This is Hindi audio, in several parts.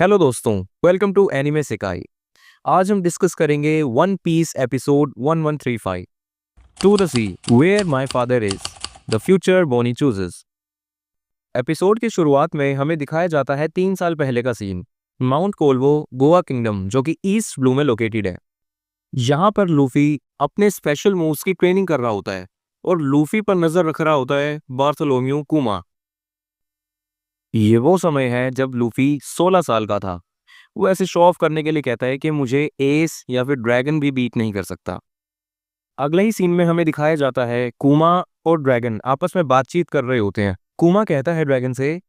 हेलो दोस्तों, वेलकम टू एनिमे सिकाई। आज हम डिस्कस करेंगे one piece episode 1135 to the sea where my father is the future Bonney chooses. Episode की शुरुआत में हमें दिखाया जाता है 3 साल पहले का सीन। माउंट कोल्वो गोवा किंगडम जो कि ईस्ट ब्लू में लोकेटेड है। यहाँ पर लूफी अपने स्पेशल मूव्स की ट्रेनिंग कर रहा होता है और लूफी पर नजर रख रहा होता है बार्थोलोम्यू कुमा। ये वो समय है जब लूफी 16 साल का था। वो ऐसे शो ऑफ करने के लिए कहता है कि मुझे एस या फिर ड्रैगन भी बीट नहीं कर सकता। अगले ही सीन में हमें दिखाया जाता है कुमा और ड्रैगन आपस में बातचीत कर रहे होते हैं। कुमा कहता है ड्रैगन से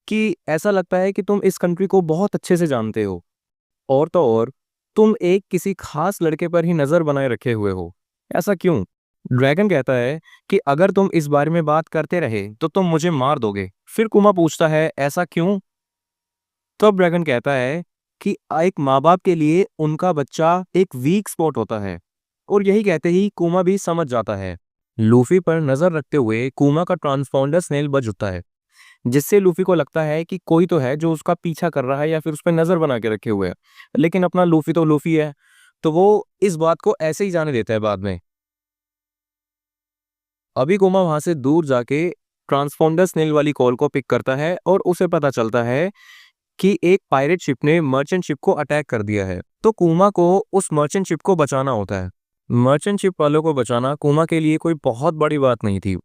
कि ऐसा लगता है कि तुम इस कंट्री को बहुत अच्छे से जानते हो, और तो और तुम एक किसी खास लड़के पर ही नजर बनाए रखे हुए हो। ऐसा क्यों? ड्रैगन कहता है कि अगर तुम इस बारे में बात करते रहे तो तुम मुझे मार दोगे। फिर कुमा पूछता है ऐसा क्यों? तब ड्रैगन कहता है कि एक माँ बाप के लिए उनका बच्चा एक वीक स्पॉट होता है, और यही कहते ही कुमा भी समझ जाता है। लूफी पर नजर रखते हुए कुमा का ट्रांसपाउंडर स्नेल बज उठता है, जिससे लूफी को लगता है कि कोई तो है जो उसका पीछा कर रहा है या फिर उस पर नजर बना के रखे हुए है। लेकिन अपना लूफी तो लूफी है, तो वो इस बात को ऐसे ही जाने देता है बाद में। अभी कुमा वहां से दूर जाके ट्रांसपाउंडर स्नेल वाली कॉल को पिक करता है और उसे पता चलता है कि एक पायरेट शिप ने मर्चेंट शिप को अटैक कर दिया है। तो कुमा को उस मर्चेंट शिप को बचाना होता है। मर्चेंट शिप वालों को बचाना कुमा के लिए कोई बहुत बड़ी बात नहीं थी।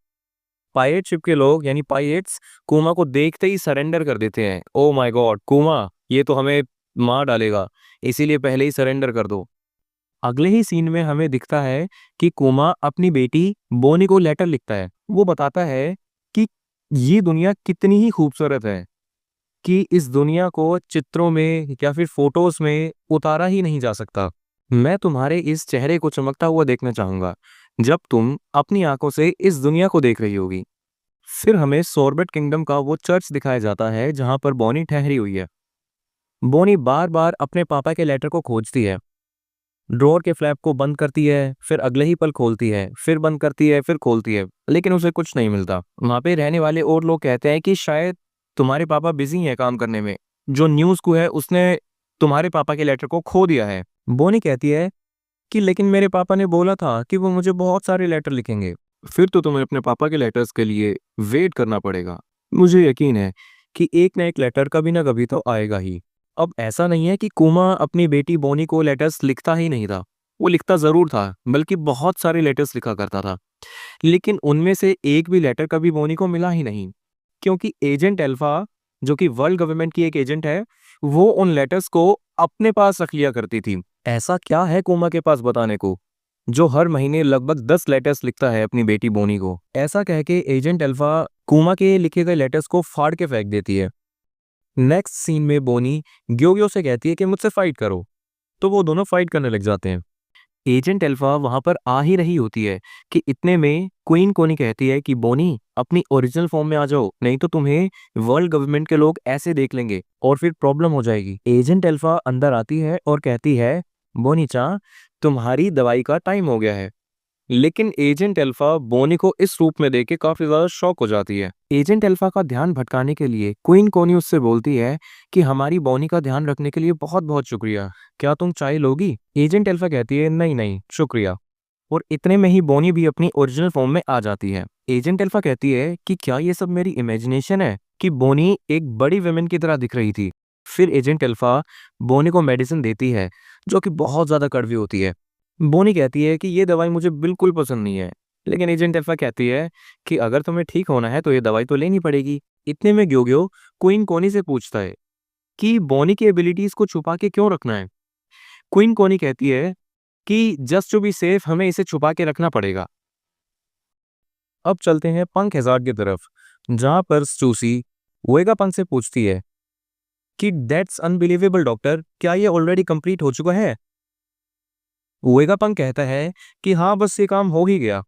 पायरेट शिप के लोग यानी पायरेट्स कुमा को देखते ही सरेंडर कर देते हैं। ओ माय गॉड कुमा, ये तो हमें मार डालेगा, इसीलिए पहले ही सरेंडर कर दो। अगले ही सीन में हमें दिखता है कि कुमा अपनी बेटी बोनी को लेटर लिखता है। वो बताता है कि ये दुनिया कितनी ही खूबसूरत है कि इस दुनिया को चित्रों में या फिर फोटोज में उतारा ही नहीं जा सकता। मैं तुम्हारे इस चेहरे को चमकता हुआ देखना चाहूंगा जब तुम अपनी आंखों से इस दुनिया को देख रही होगी। फिर हमें सोर्बेट किंगडम का वो चर्च दिखाया जाता है जहां पर बोनी ठहरी हुई है। बोनी बार बार अपने पापा के लेटर को खोजती है, ड्रॉर के फ्लैप को बंद करती है, फिर अगले ही पल खोलती है, फिर बंद करती है, फिर खोलती है, लेकिन उसे कुछ नहीं मिलता। वहां पे रहने वाले और लोग कहते हैं कि शायद तुम्हारे पापा बिजी हैं काम करने में, जो न्यूज को है उसने तुम्हारे पापा के लेटर को खो दिया है। बोनी कहती है कि लेकिन मेरे पापा ने बोला था कि वो मुझे बहुत सारे लेटर लिखेंगे। फिर तो तुम्हें अपने पापा के लेटर्स के लिए वेट करना पड़ेगा। मुझे यकीन है कि एक ना एक लेटर कभी ना कभी तो आएगा ही। अब ऐसा नहीं है कि कुमा अपनी बेटी बोनी को लेटर्स लिखता ही नहीं था। वो लिखता जरूर था, बल्कि बहुत सारे लेटर्स लिखा करता था, लेकिन उनमें से एक भी लेटर कभी बोनी को मिला ही नहीं, क्योंकि एजेंट अल्फा जो कि वर्ल्ड गवर्नमेंट की एक एजेंट है, वो उन लेटर्स को अपने पास रख लिया करती थी। ऐसा क्या है कुमा के पास बताने को जो हर महीने लगभग 10 लेटर्स लिखता है अपनी बेटी बोनी को? ऐसा कह के एजेंट अल्फा कुमा के लिखे गए लेटर्स को फाड़ के फेंक देती है। नेक्स्ट सीन में बोनी ग्योग्यो से कहती है कि मुझसे फाइट करो, तो वो दोनों फाइट करने लग जाते हैं। एजेंट अल्फा वहां पर आ ही रही होती है कि इतने में क्वीन कोनी कहती है कि बोनी अपनी ओरिजिनल फॉर्म में आ जाओ, नहीं तो तुम्हें वर्ल्ड गवर्नमेंट के लोग ऐसे देख लेंगे और फिर प्रॉब्लम हो जाएगी। एजेंट अल्फा अंदर आती है और कहती है बोनी चा, तुम्हारी दवाई का टाइम हो गया है। लेकिन एजेंट अल्फा बोनी को इस रूप में देख के काफी ज्यादा शॉक हो जाती है। एजेंट अल्फा का ध्यान भटकाने के लिए क्वीन कोनी उससे बोलती है कि हमारी बोनी का ध्यान रखने के लिए बहुत बहुत शुक्रिया, क्या तुम चाय लोगी? एजेंट अल्फा कहती है नहीं नहीं शुक्रिया, और इतने में ही बोनी भी अपनी ओरिजिनल फॉर्म में आ जाती है। एजेंट अल्फा कहती है कि क्या ये सब मेरी इमेजिनेशन है कि बोनी एक बड़ी वुमेन की तरह दिख रही थी। फिर एजेंट अल्फा बोनी को मेडिसिन देती है जो कि बहुत ज्यादा कड़वी होती है। बोनी कहती है कि ये दवाई मुझे बिल्कुल पसंद नहीं है, लेकिन एजेंट अल्फा कहती है कि अगर तुम्हें ठीक होना है तो ये दवाई तो लेनी पड़ेगी। इतने में ग्योग्यो क्वीन कोनी से पूछता है कि बोनी की एबिलिटीज को छुपा के क्यों रखना है। क्वीन कोनी कहती है कि जस्ट टू बी सेफ हमें इसे छुपा के रखना पड़ेगा। अब चलते हैं पंख हैजार्ड की तरफ, जहां पर स्टूसी वेगा पंख से पूछती है कि दैट्स अनबिलीवेबल डॉक्टर, क्या ये ऑलरेडी कंप्लीट हो चुका है? वेगापंक कहता है कि हाँ बस ये काम हो ही गया,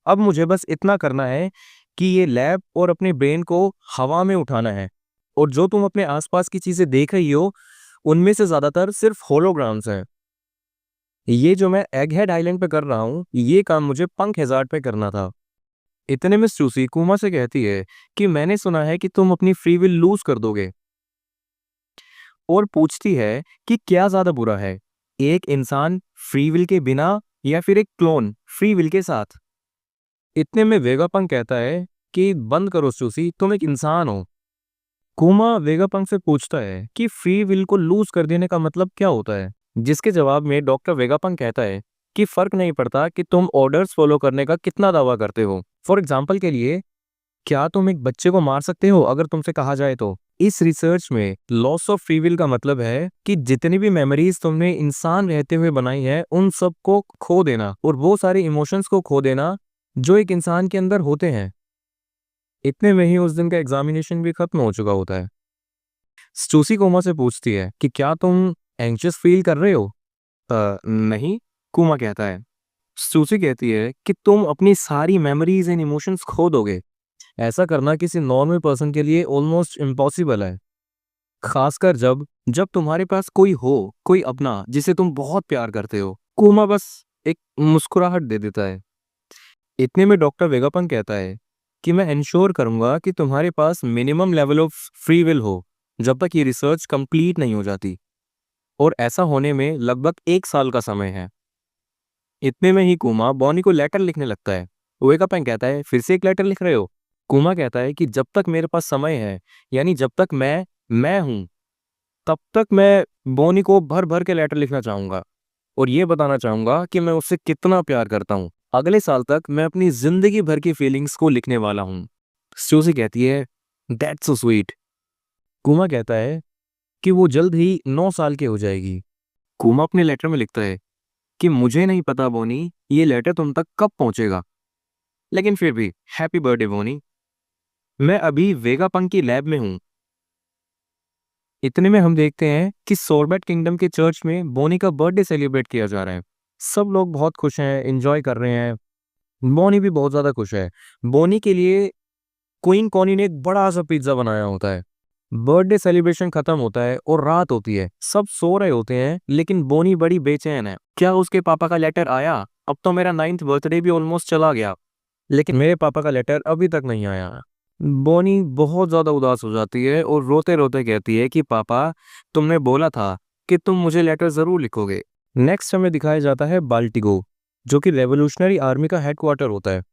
अब मुझे बस इतना करना है कि ये लैब और अपने ब्रेन को हवा में उठाना है, और जो तुम अपने आसपास की चीजें देख रही हो उनमें से ज्यादातर सिर्फ होलोग्राम्स हैं। ये जो मैं एगहेड आइलैंड पे कर रहा हूँ ये काम मुझे पंख हैजार्ड पे करना था। इतने में सूसी कुमा से कहती है कि मैंने सुना है कि तुम अपनी फ्री विल लूज कर दोगे। और पूछती है कि क्या ज्यादा बुरा है, एक इंसान फ्री विल के बिना या फिर एक क्लोन फ्री विल के साथ। इतने में वेगापंक कहता है कि बंद करो सूसी, तुम एक इंसान हो। कुमा वेगापंक से पूछता है कि फ्री विल को लूज कर देने का मतलब क्या होता है, जिसके जवाब में डॉक्टर वेगापंक कहता है कि फर्क नहीं पड़ता कि तुम ऑर्डर्स फॉलो करने का कितना दावा करते हो। फॉर एग्जाम्पल के लिए, क्या तुम एक बच्चे को मार सकते हो अगर तुमसे कहा जाए तो। इस रिसर्च में लॉस ऑफ फ्री विल का मतलब है कि जितनी भी मेमोरीज तुमने इंसान रहते हुए बनाई है उन सब को खो देना और वो सारे इमोशंस को खो देना जो एक इंसान के अंदर होते हैं। इतने में ही उस दिन का एग्जामिनेशन भी खत्म हो चुका होता है। स्टूसी कोमा से पूछती है कि क्या तुम एंग्शियस फील कर रहे हो। नहीं, कुमा कहता है। स्टूसी कहती है कि तुम अपनी सारी मेमोरीज एंड इमोशंस खो दोगे। ऐसा करना किसी नॉर्मल पर्सन के लिए ऑलमोस्ट इम्पॉसिबल है, खासकर जब जब तुम्हारे पास कोई हो, कोई अपना जिसे तुम बहुत प्यार करते हो। कुमा बस एक मुस्कुराहट दे देता है। इतने में डॉक्टर वेगापन कहता है कि मैं इंश्योर करूंगा कि तुम्हारे पास minimum level of free will हो जब तक ये रिसर्च कंप्लीट नहीं हो जाती, और ऐसा होने में लगभग 1 साल का समय है। इतने में ही कुमा बॉनी को लेटर लिखने लगता है। वेगापन कहता है, फिर से एक लेटर लिख रहे हो। कुमा कहता है कि जब तक मेरे पास समय है, यानी जब तक मैं हूं, तब तक मैं बॉनी को भर भर के लेटर लिखना चाहूंगा और ये बताना चाहूंगा कि मैं उससे कितना प्यार करता हूँ। अगले साल तक मैं अपनी जिंदगी भर की फीलिंग्स को लिखने वाला हूँ। स्यूसी कहती है, दैट्स सो स्वीट। कुमा कहता है कि वो जल्द ही 9 साल की हो जाएगी। कुमा अपने लेटर में लिखता है कि मुझे नहीं पता बोनी ये लेटर तुम तक कब पहुंचेगा, लेकिन फिर भी हैप्पी बर्थडे बोनी। मैं अभी वेगापंक की लैब में हूँ। इतने में हम देखते हैं कि सोरबेट किंगडम के चर्च में बोनी का बर्थडे सेलिब्रेट किया जा रहा है। सब लोग बहुत खुश हैं, एंजॉय कर रहे हैं। बोनी भी बहुत ज्यादा खुश है। बोनी के लिए क्वीन कॉनी ने एक बड़ा सा पिज्जा बनाया होता है। बर्थडे सेलिब्रेशन खत्म होता है और रात होती है। सब सो रहे होते हैं, लेकिन बोनी बड़ी बेचैन है। क्या उसके पापा का लेटर आया? अब तो मेरा 9th बर्थडे भी ऑलमोस्ट चला गया, लेकिन मेरे पापा का लेटर अभी तक नहीं आया। बोनी बहुत ज्यादा उदास हो जाती है और रोते रोते कहती है कि पापा, तुमने बोला था कि तुम मुझे लेटर जरूर लिखोगे। नेक्स्ट हमें दिखाया जाता है बाल्टिगो, जो कि रेवोल्यूशनरी आर्मी का हेडक्वार्टर होता है।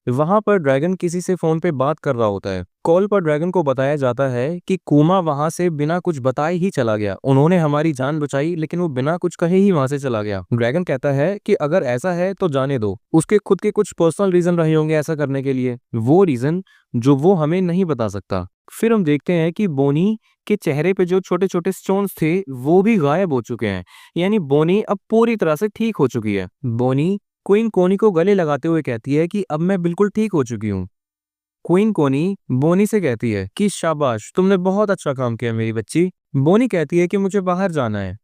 वहां पर ड्रैगन किसी से फोन पे बात कर रहा होता है। कॉल पर ड्रैगन को बताया जाता है कि कुमा वहां से बिना कुछ बताए ही चला गया। उन्होंने हमारी जान बचाई, लेकिन वो बिना कुछ कहे ही वहां से चला गया। ड्रैगन कहता है कि अगर ऐसा है तो जाने दो, उसके खुद के कुछ पर्सनल रीजन रहे होंगे ऐसा करने के लिए, वो रीजन जो वो हमें नहीं बता सकता। फिर हम देखते हैं कि बोनी के चेहरे पे जो छोटे छोटे स्टोन्स थे वो भी गायब हो चुके हैं, यानी बोनी अब पूरी तरह से ठीक हो चुकी है। बोनी क्वीन कोनी को गले लगाते हुए कहती है कि अब मैं बिल्कुल ठीक हो चुकी हूँ। क्वीन कोनी बोनी से कहती है कि शाबाश, तुमने बहुत अच्छा काम किया मेरी बच्ची। बोनी कहती है कि मुझे बाहर जाना है।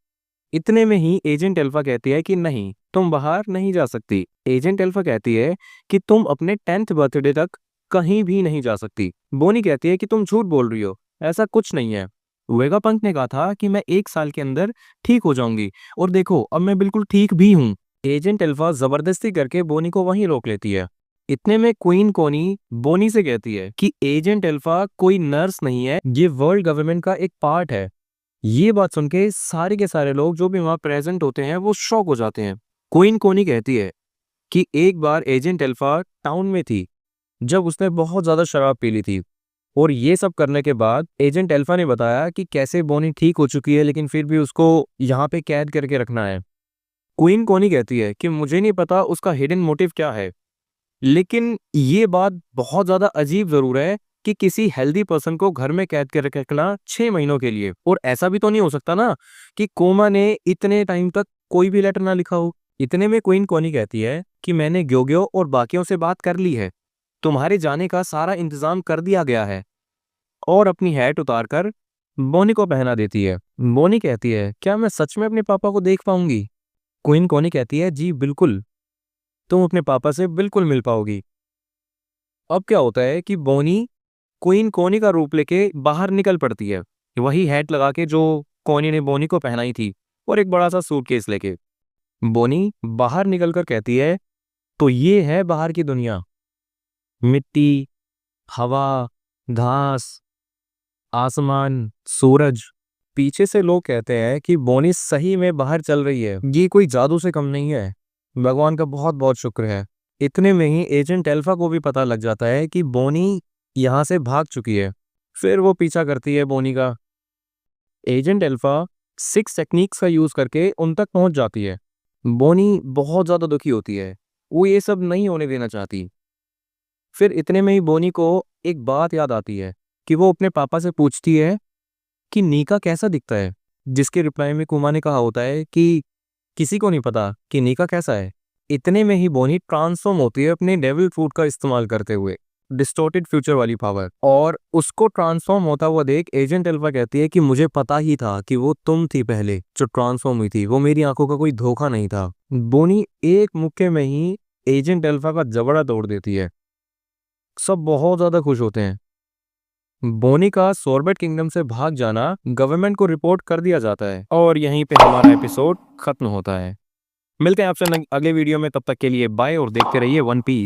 इतने में ही एजेंट अल्फा कहती है कि नहीं, तुम बाहर नहीं जा सकती। एजेंट अल्फा कहती है कि तुम अपने 10th बर्थडे तक कहीं भी नहीं जा सकती। बोनी कहती है कि तुम झूठ बोल रही हो, ऐसा कुछ नहीं है। वेगापंक ने कहा था कि मैं 1 साल के अंदर ठीक हो जाऊंगी, और देखो अब मैं बिल्कुल ठीक भी हूँ। एजेंट अल्फा जबरदस्ती करके बोनी को वहीं रोक लेती है। इतने में क्वीन कोनी बोनी से कहती है कि एजेंट अल्फा कोई नर्स नहीं है, ये वर्ल्ड गवर्नमेंट का एक पार्ट है। ये बात सुन के सारे के सारे लोग जो भी वहां प्रेजेंट होते हैं वो शॉक हो जाते हैं। क्वीन कोनी कहती है कि एक बार एजेंट अल्फा टाउन में थी जब उसने बहुत ज्यादा शराब पी ली थी, और ये सब करने के बाद एजेंट अल्फा ने बताया कि कैसे बोनी ठीक हो चुकी है, लेकिन फिर भी उसको यहाँ पे कैद करके रखना है। क्वीन कोनी कहती है कि मुझे नहीं पता उसका हिडन मोटिव क्या है, लेकिन ये बात बहुत ज्यादा अजीब जरूर है कि किसी हेल्दी पर्सन को घर में कैद करके रखना 6 महीनों के लिए। और ऐसा भी तो नहीं हो सकता ना कि कोमा ने इतने टाइम तक कोई भी लेटर ना लिखा हो। इतने में क्वीन कोनी कहती है कि मैंने ग्योग्यो और बाकियों से बात कर ली है, तुम्हारे जाने का सारा इंतजाम कर दिया गया है, और अपनी हैट उतारकर बोनी को पहना देती है। बोनी कहती है, क्या मैं सच में अपने पापा को देख पाऊंगी? क्वीन कोनी कहती है, जी बिल्कुल, तुम अपने पापा से बिल्कुल मिल पाओगी। अब क्या होता है कि बोनी क्वीन कोनी का रूप लेके बाहर निकल पड़ती है, वही हैट लगा के जो कोनी ने बोनी को पहनाई थी, और एक बड़ा सा सूटकेस लेके। बोनी बाहर निकलकर कहती है, तो ये है बाहर की दुनिया, मिट्टी, हवा, घास, आसमान, सूरज, पीछे से लोग कहते हैं कि बोनी सही में बाहर चल रही है, ये कोई जादू से कम नहीं है। भगवान का बहुत बहुत शुक्र है। इतने में ही एजेंट अल्फा को भी पता लग जाता है कि बोनी यहाँ से भाग चुकी है। फिर वो पीछा करती है बोनी का। एजेंट अल्फा 6 टेक्निक्स का यूज करके उन तक पहुंच जाती है। बोनी बहुत ज्यादा दुखी होती है, वो ये सब नहीं होने देना चाहती। फिर इतने में ही बोनी को एक बात याद आती है कि वो अपने पापा से पूछती है कि नीका कैसा दिखता है, जिसके रिप्लाई में कुमा ने कहा होता है कि किसी को नहीं पता कि नीका कैसा है। इतने में ही बोनी ट्रांसफॉर्म होती है अपने डेविल फ्रूट का इस्तेमाल करते हुए, डिस्टॉर्टेड फ्यूचर वाली पावर, और उसको ट्रांसफॉर्म होता हुआ देख एजेंट अल्फा कहती है कि मुझे पता ही था कि वो तुम थी पहले जो ट्रांसफॉर्म हुई थी, वो मेरी आंखों का कोई धोखा नहीं था। बोनी एक मुक्के में ही एजेंट अल्फा का जबड़ा तोड़ देती है। सब बहुत ज्यादा खुश होते हैं। बोनी का सोर्बेट किंगडम से भाग जाना गवर्नमेंट को रिपोर्ट कर दिया जाता है और यहीं पे हमारा एपिसोड खत्म होता है। मिलते हैं आपसे अगले वीडियो में, तब तक के लिए बाय और देखते रहिए वन पीस।